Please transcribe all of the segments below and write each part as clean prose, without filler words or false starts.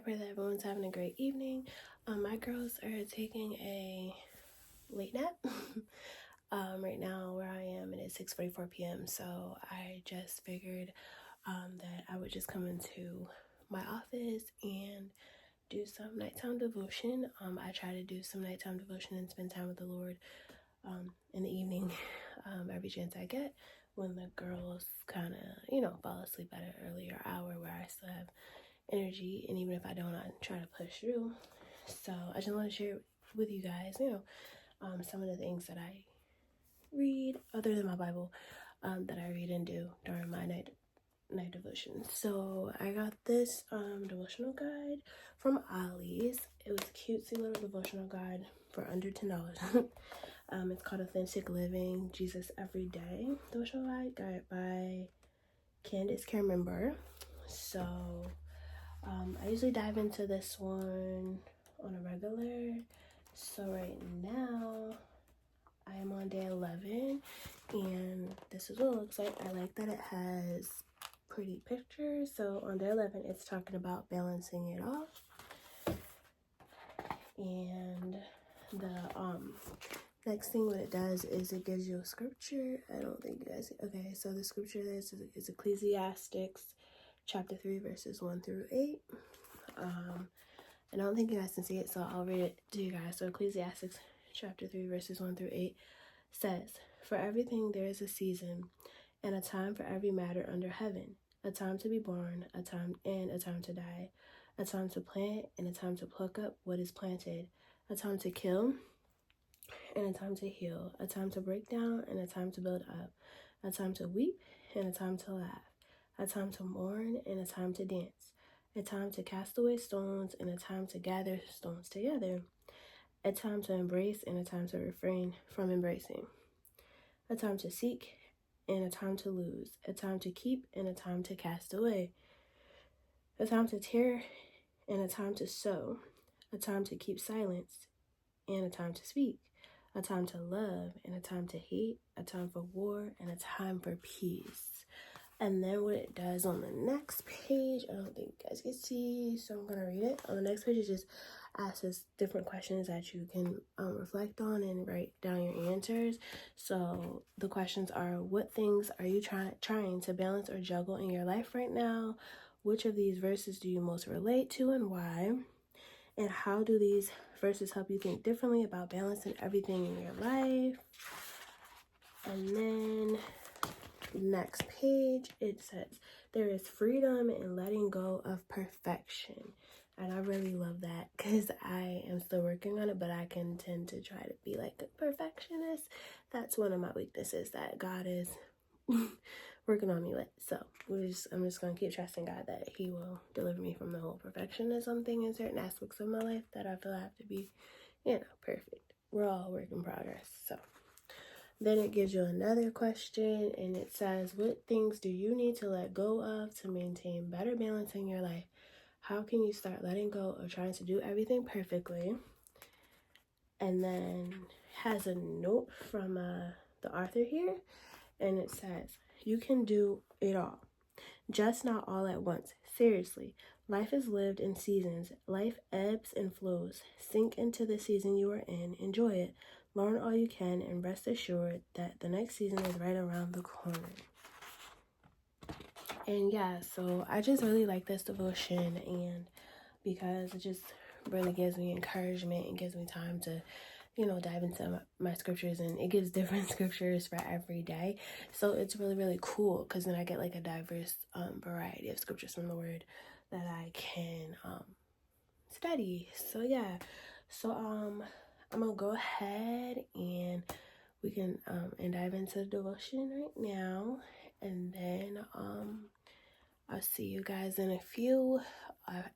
pray that everyone's having a great evening. My girls are taking a late nap. Right now where I am, it is 6:44 p.m. So I just figured that I would just come into my office and do some nighttime devotion. I try to do some nighttime devotion and spend time with the Lord in the evening every chance I get, when the girls kind of, fall asleep at an earlier hour where I still have energy, and even if I don't, I try to push through. So I just want to share with you guys, some of the things that I read other than my Bible, that I read and do during my night devotion. So I got this devotional guide from Ollie's. It was a cutesy little devotional guide for under $10. It's called Authentic Living Jesus Every Day devotional guide by Candace Cameron. So I usually dive into this one on a regular. So right now I am on day 11, and this is what it looks like. I like that it has pretty pictures. So on day 11, it's talking about balancing it off. And the next thing what it does is it gives you a scripture. I don't think you guys, okay, so the scripture there is Ecclesiastes chapter 3 verses 1 through 8. And I don't think you guys can see it, so I'll read it to you guys. So Ecclesiastes chapter 3 verses 1 through 8 says, "For everything there is a season, and a time for every matter under heaven, a time to be born, a time to die, a time to plant and a time to pluck up what is planted, a time to kill and a time to heal, a time to break down and a time to build up, a time to weep and a time to laugh, a time to mourn and a time to dance, a time to cast away stones and a time to gather stones together, a time to embrace and a time to refrain from embracing, a time to seek and a time to lose, a time to keep and a time to cast away, a time to tear and a time to sow, a time to keep silence and a time to speak, a time to love and a time to hate, a time for war and a time for peace." And then what it does on the next page, I don't think you guys can see, so I'm going to read it. On the next page, it just asks us different questions that you can reflect on and write down your answers. So the questions are, what things are you trying to balance or juggle in your life right now? Which of these verses do you most relate to and why? And how do these verses help you think differently about balancing everything in your life? And then next page, it says, "There is freedom in letting go of perfection." And I really love that because I am still working on it, but I can tend to try to be like a perfectionist. That's one of my weaknesses that God is working on me with. So I'm just going to keep trusting God that he will deliver me from the whole perfectionism thing in certain aspects of my life that I feel I have to be, perfect. We're all work in progress. So then it gives you another question, and it says, what things do you need to let go of to maintain better balance in your life? How can you start letting go of trying to do everything perfectly? And then has a note from the author here, and it says, "You can do it all, just not all at once. Seriously, life is lived in seasons. Life ebbs and flows. Sink into the season you are in. Enjoy it. Learn all you can, and rest assured that the next season is right around the corner." And yeah, so I just really like this devotion, and because it just really gives me encouragement and gives me time to, dive into my scriptures, and it gives different scriptures for every day. So it's really, really cool because then I get like a diverse variety of scriptures from the word that I can study. So yeah, so I'm gonna go ahead and we can and dive into the devotion right now, and then I'll see you guys in a few.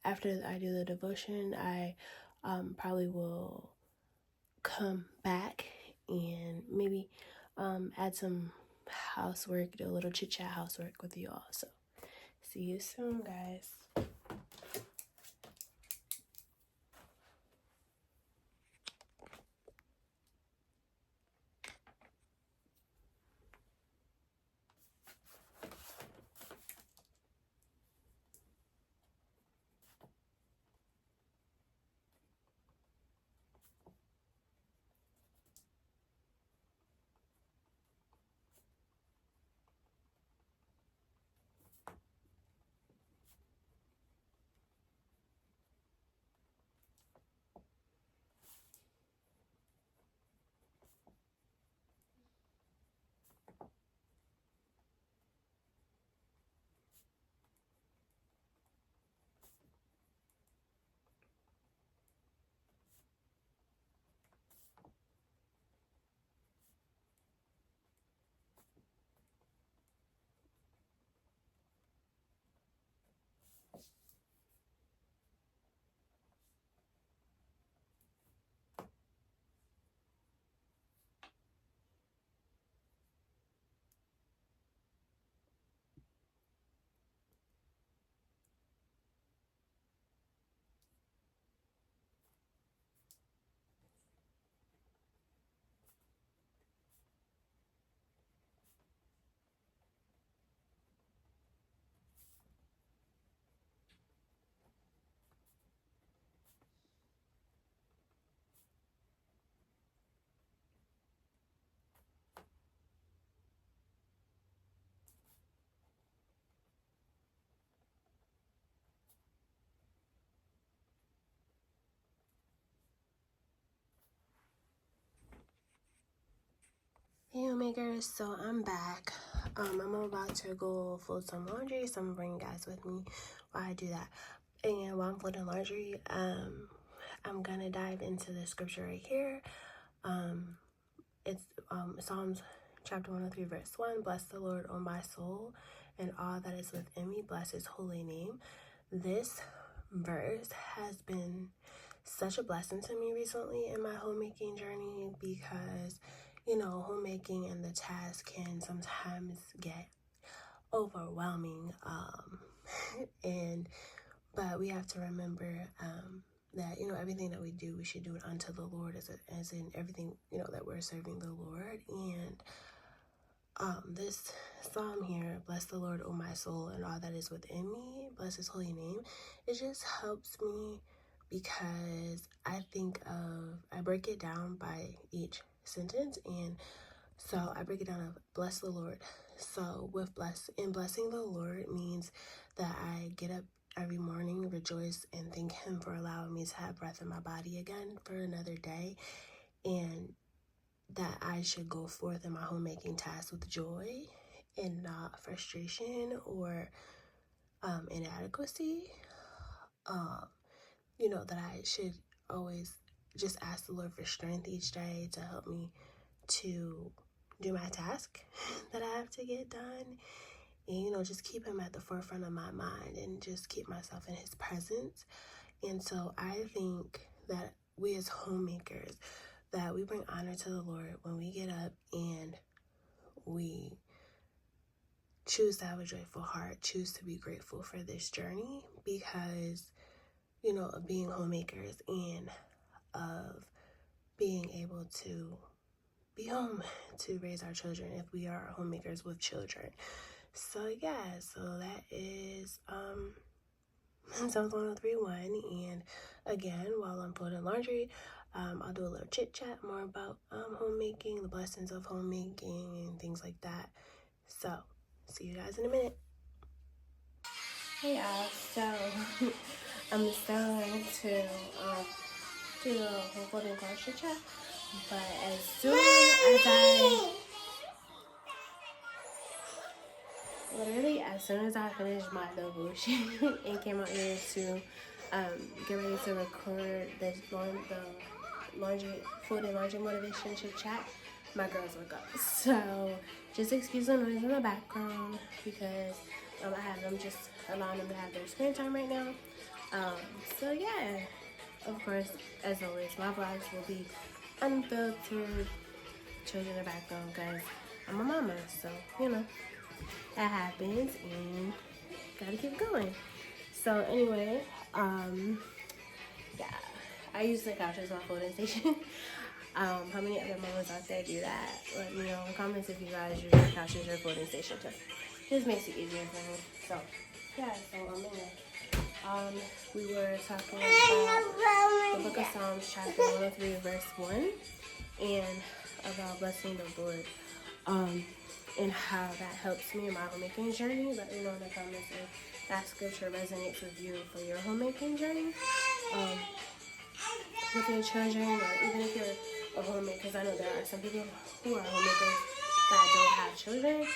After I do the devotion, I probably will come back and maybe add some housework, do a little chit chat housework with you all. So see you soon, guys. Hey Homemakers, so I'm back. I'm about to go fold some laundry, so I'm gonna bring you guys with me while I do that. And while I'm folding laundry, I'm gonna dive into the scripture right here. It's Psalms chapter 103 verse 1. Bless the Lord, O my soul, and all that is within me, bless his holy name. This verse has been such a blessing to me recently in my homemaking journey because, you know, homemaking and the task can sometimes get overwhelming. But we have to remember that, you know, everything that we do, we should do it unto the Lord, as in everything, you know, that we're serving the Lord. And this psalm here, bless the Lord, O my soul, and all that is within me, bless his holy name, it just helps me because I break it down by each sentence. And so I break it down of bless the Lord. So blessing the Lord means that I get up every morning, rejoice, and thank him for allowing me to have breath in my body again for another day, and that I should go forth in my homemaking task with joy and not frustration or inadequacy. You know, that I should always just ask the Lord for strength each day to help me to do my task that I have to get done. And, you know, just keep him at the forefront of my mind and just keep myself in his presence. And so I think that we as homemakers, that we bring honor to the Lord when we get up and we choose to have a joyful heart, choose to be grateful for this journey because, you know, of being homemakers and of being able to be home to raise our children if we are homemakers with children. So yeah, so that is Psalms 103:1. And again, while I'm folding laundry, I'll do a little chit chat more about homemaking, the blessings of homemaking, and things like that. So see you guys in a minute. Hey y'all, so I'm still going to do a whole folding laundry chat, but as soon as I finished my devotion and came out here to get ready to record the folding laundry motivation chit chat, my girls woke up. So just excuse the noise in the background because I have them, just allowing them to have their screen time right now. So yeah, of course, as always, my vlogs will be unfiltered, children in the background because I'm a mama, so you know that happens and gotta keep going. So anyway, yeah, I use the couch as my folding station. How many other mamas out there do that? Let me know in the comments if you guys use the couch as your folding station too. This makes it easier for me. So yeah, so anyway, we were talking about the book of Psalms chapter 103 verse 1 and about blessing the Lord. And how that helps me in my homemaking journey. Let me know in the comments if that scripture resonates with you for your homemaking journey, with your children, or even if you're a homemaker, because I know there are some people who are homemakers that don't have children.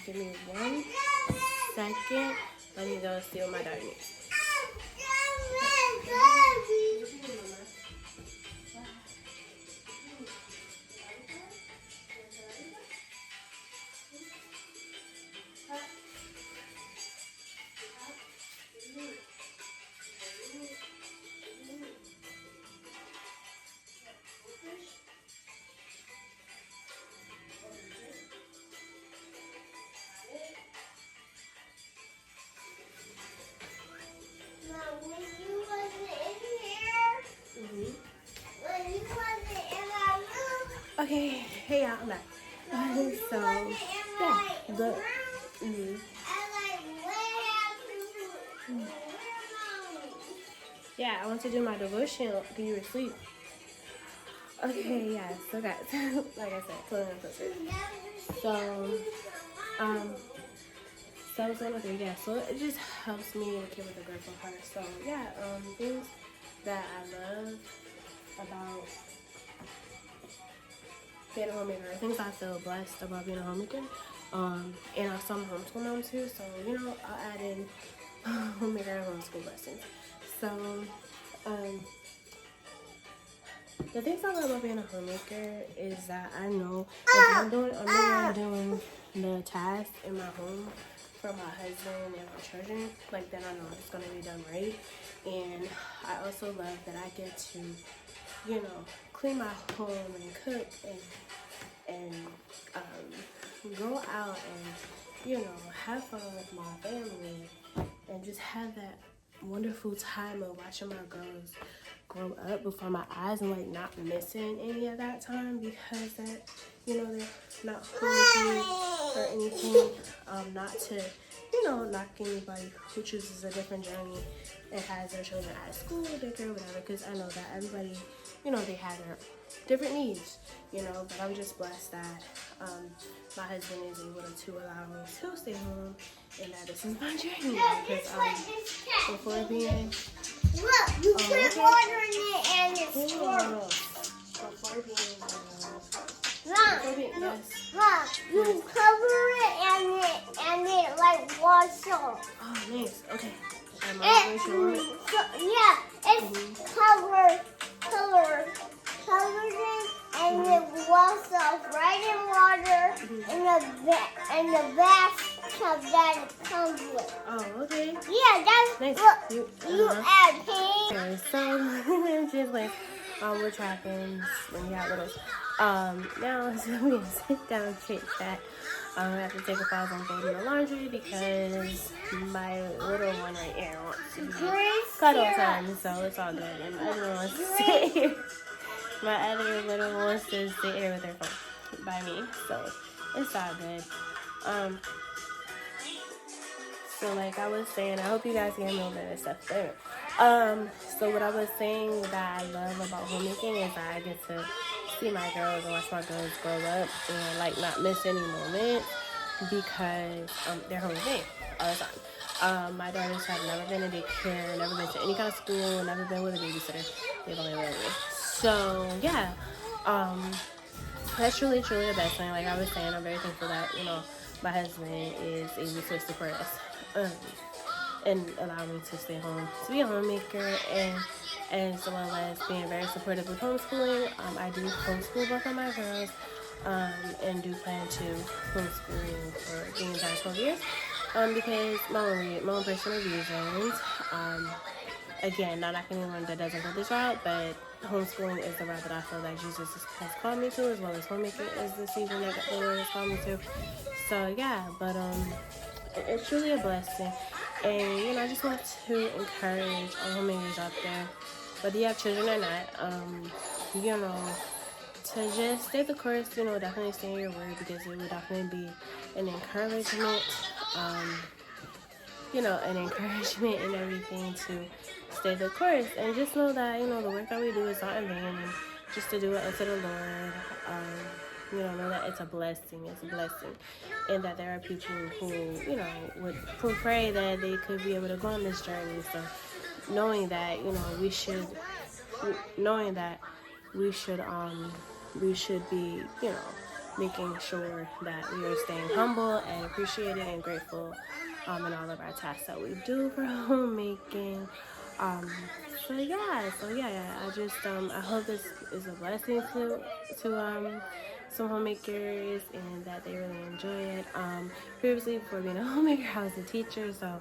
Give me 1 second. Let me go see what my dog needs. Okay, hey y'all, I'm back. So, yeah, yeah, I want to do my devotion because you were asleep. Okay, yeah, so guys, like I said, put on the filter. So, Psalms 103, yeah, so it just helps me to keep with a grateful heart. So, yeah, things that I love about being a homemaker, things I feel blessed about being a homemaker. And I'm some homeschool mom too, so you know, I'll add in homemaker and homeschool blessings. So, the things I love about being a homemaker is that I know if I'm doing the tasks in my home for my husband and my children, like then I know it's gonna be done right. And I also love that I get to, you know, clean my home and cook and go out and, you know, have fun with my family and just have that wonderful time of watching my girls grow up before my eyes and like not missing any of that time because that, you know, they're not hungry or anything. Not to, you know, knock anybody who chooses a different journey and has their children at school, daycare, whatever, because I know that everybody, you know, they have their different needs, you know, but I'm just blessed that my husband is able to allow me to stay home and that this is my journey because before being look, you put water in it and it's before being Mom, you cover it and it like washes off. Oh, nice. Okay. Yeah, it's covered in and it washes off right in water in the bathtub that it comes with. Oh, okay. Yeah, that's nice. Look, you add paint. Okay, so just like which happens when you have littles. Now so we can sit down chit chat. I have to take a pause on folding the laundry because my little one right here wants to be cuddle time, so it's all good. And my other one wants to sit here. My other little one wants to sit here with her phone by me, so it's all good. So like I was saying, I hope you guys can hear me over this stuff there. So what I was saying that I love about homemaking is that I get to see my girls and watch my girls grow up and like not miss any moment because they're home with me all the time. My daughters have never been to daycare, never been to any kind of school, never been with a babysitter. They've only been with me. So yeah, that's truly the best thing. Like I was saying, I'm very thankful that, you know, my husband is able to support us and allow me to stay home to be a homemaker and as well as being very supportive with homeschooling. I do homeschool both of my girls and do plan to homeschooling for the entire 12 years because my own personal reasons. Again, not knocking anyone that doesn't go this route, but homeschooling is the route that I feel that Jesus has called me to, as well as homemaking is the season that the Lord has called me to. So yeah, but it's truly a blessing. And, you know, I just want to encourage all homemakers out there, whether you have children or not, you know, to just stay the course, you know, definitely stay in your word because it would definitely be an encouragement, you know, an encouragement and everything to stay the course. And just know that, you know, the work that we do is not in vain and just to do it unto the Lord, you know that it's a blessing, and that there are people who, you know, would pray that they could be able to go on this journey. So knowing that, you know, we should be, you know, making sure that we are staying humble and appreciating and grateful in all of our tasks that we do for homemaking. So yeah, I just I hope this is a blessing to some homemakers and that they really enjoy it. Previously, before being a homemaker, I was a teacher, so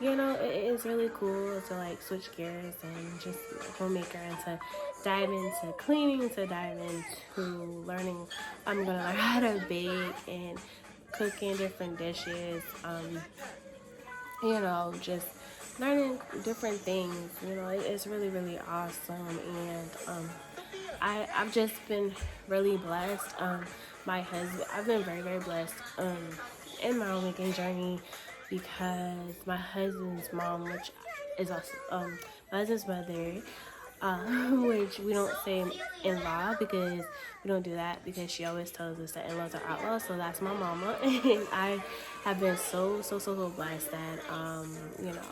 you know it is really cool to like switch gears and just be a homemaker and to dive into cleaning, to dive into learning. I'm gonna learn how to bake and cooking different dishes. You know, just learning different things. You know, it's really, really awesome, and I've just been really blessed. My husband, I've been very, very blessed in my homemaking journey because my husband's mom, which is also my husband's mother, which we don't say in-law because we don't do that because she always tells us that in-laws are outlaws. So that's my mama, and I have been so blessed that you know,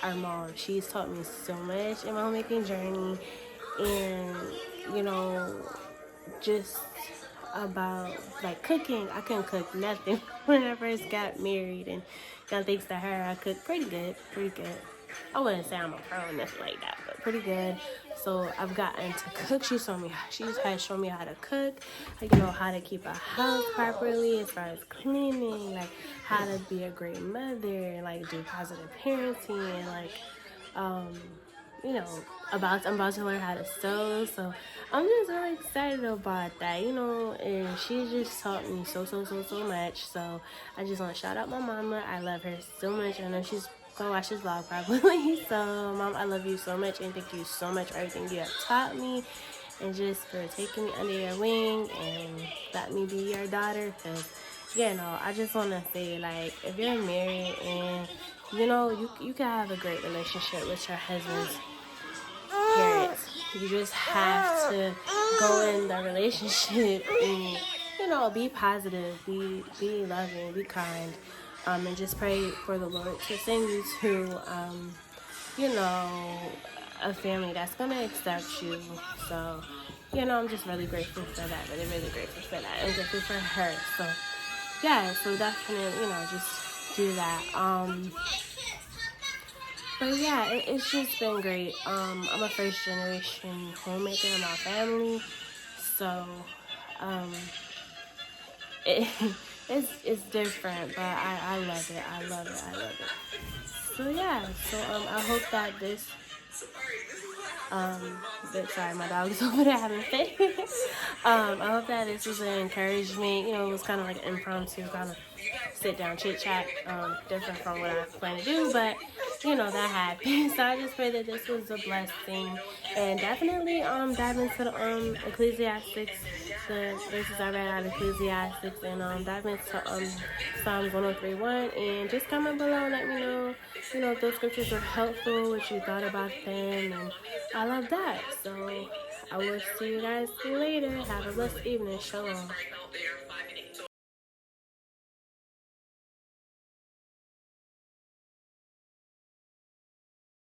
our mom, she's taught me so much in my homemaking journey, and you know, just about like cooking. I couldn't cook nothing when I first got married, and thanks to her, I cooked pretty good. I wouldn't say I'm a pro or nothing like that, but pretty good. So I've gotten to cook. She has shown me how to cook, how to keep a house properly as far as cleaning, like how to be a great mother, like do positive parenting, like I'm about to learn how to sew. So I'm just really excited about that, and she just taught me so much. So I just want to shout out my mama. I love her so much. I know she's gonna watch this vlog probably. So Mom, I love you so much, and thank you so much for everything you have taught me, and just for taking me under your wing and let me be your daughter. Because I just want to say, like, if you're married and you can have a great relationship with your husband's parents. You just have to go in the relationship and be positive, be loving, be kind, and just pray for the Lord to send you to a family that's gonna accept you. So I'm just really grateful for that. Really grateful for that. I'm grateful for her. So so definitely just do that. But it's just been great. I'm a first generation homemaker in my family, so it's different, but I love it. I love it. So I hope that this sorry, my dog's over there having fit. I hope that this was an encouragement. It was kind of like an impromptu kind of sit down chit chat, different from what I plan to do, but that happened. So I just pray that this was a blessing, and definitely dive into the Ecclesiastics, the verses I read out of Ecclesiastics, and dive into Psalms 103:1, and just comment below and let me know if those scriptures were helpful, what you thought about them, and I love that. So I will see you guys later. Have a blessed evening. Shalom.